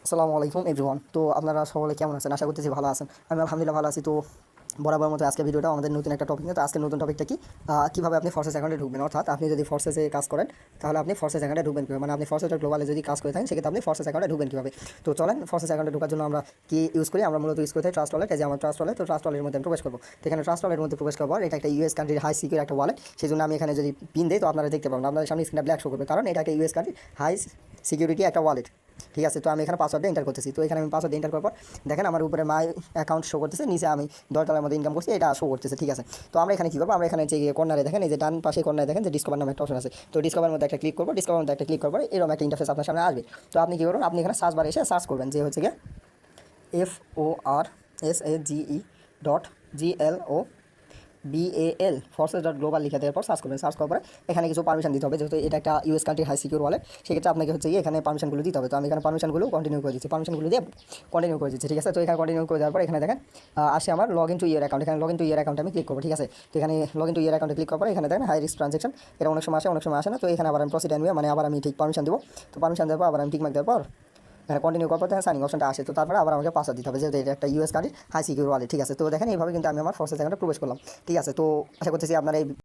আসসালামু আলাইকুম এভরিওয়ান। তো আপনারা সকলে কেমন আছেন? আশা করতেছি ভালো আছেন। আমি আলহামদুলিল্লাহ ভালো আছি। তো বরাবর মতো আজকে ভিডিওটা আমাদের নতুন একটা টপিক নিয়ে। তো আজকের নতুন টপিকটা কি, কীভাবে আপনি ফরসেস অ্যাকাউন্টে ঢুকবেন। অর্থাৎ আপনি যদি ফরসেসে কাজ করেন তাহলে আপনি ফরসেস অ্যাকাউন্টে ঢুকবেন কীভাবে, মানে আপনি ফরসেস গ্লোবালে যদি কাজ করে থাকেন সেক্ষেত্রে আপনি ফরসেস অ্যাকাউন্টে ঢুকবেন কীভাবে। তো চলেন, ফরসেস অ্যাকাউন্টে ঢোকার জন্য আমরা কি ইউজ করি, আমরা মূলত ইউজ করে থাকি ট্রাস্ট ওয়ালেট। এই যে আমার ট্রাস্ট ওয়ালেট, তো ট্রাস্ট ওয়ালেটের মধ্যে আমি প্রবেশ করবো। তো এখানে ট্রাস্ট ওয়ালেটের মধ্যে প্রবেশ করার পর এটা একটা ইউএস কান্ট্রির হাই সিকিউর একটা ওয়ালেট। সেই জন্য আমি এখানে যদি পিন দিই তো আপনারা দেখতে পাবেন, আপনাদের সামনে স্ক্রিনটা ব্ল্যাক শো করবে, কারণ এটা একটা ইউএস কান্ট্রির হাই সিকিউরিটি একটা ওয়ালেট। ঠিক আছে, তো আমি এখানে পাসওয়ার্ড এন্টার করতেছি। তো এখানে আমি পাসওয়ার্ড এন্টার করার পর দেখেন আমার উপরে মাই অ্যাকাউন্ট শো করতেছে, নিচে আমি $10 মধ্যে ইনকাম করছি এটা শো করতেছে। ঠিক আছে, তো আমরা এখানে কী করবো, আমরা এখানে যে কর্নারে দেখেন, এই যে ডান পাশে কর্নারে দেখেন যে ডিসকভার নামে একটা অপশন আছে। তো ডিসকভার মধ্যে একটা ক্লিক করবো, ডিসকভার মধ্যে একটা ক্লিক করবো, এরকম একটা ইন্টারফেস আপনার সামনে আসবে। তো আপনি কী করবেন, আপনি এখানে সার্চ বারে এসে সার্চ করবেন যে হচ্ছে গিয়ে FORSAGE.GLO Forsage.global লিখে দেওয়ার পর সার্চ করবেন। সার্চ করার পরে এখানে কিছু পারমিশন দিতে হবে, যেহেতু এটা একটা US country high secure wallet, সেক্ষেত্রে আপনাকে হচ্ছে গিয়ে এখানে পারমিশনগুলো দিতে হবে। তো আমি এখানে পারমিশনগুলো কন্টিনিউ করে দিচ্ছি, পারমিশনগুলো দিয়ে কন্টিনিউ করে দিচ্ছি। ঠিক আছে, তো এখানে কন্টিনিউ করে দেওয়ার পর এখানে দেখেন আসে আমার log in to your account. এখানে লগ ইন টু ইয়ার অ্যাকাউন্টে আমি ক্লিক করবো। ঠিক আছে, তো এখানে লগ ইন টু ইয়ার অ্যাকাউন্টে ক্লিক করার পর এখানে দেখেন হাই রিস্ক ট্রানজাকশন, এটা অনেক সময় আসে অনেক সময় আসে না। তো এখানে আবার আমি প্রসিড অ্যান্ড মানে আবার আমি ঠিক পারমিশন দেবো। তো পারমিশন দেওয়ার পর আবার আমি টিক মার্ক দেওয়ার পর এখানে কন্টিনিউ করার পর দেখেন সাইনিং অপশনটা আসে। তো তারপরে আবার আমাকে পাসওয়ার্ড দিতে হবে, যেহেতু এটা একটা US country high secure wallet. ঠিক আছে, তো দেখেন এইভাবে কিন্তু আমি আমার ফরসেস অ্যাকাউন্টে প্রবেশ করলাম। ঠিক আছে, তো আশা করতেছি আপনারা এই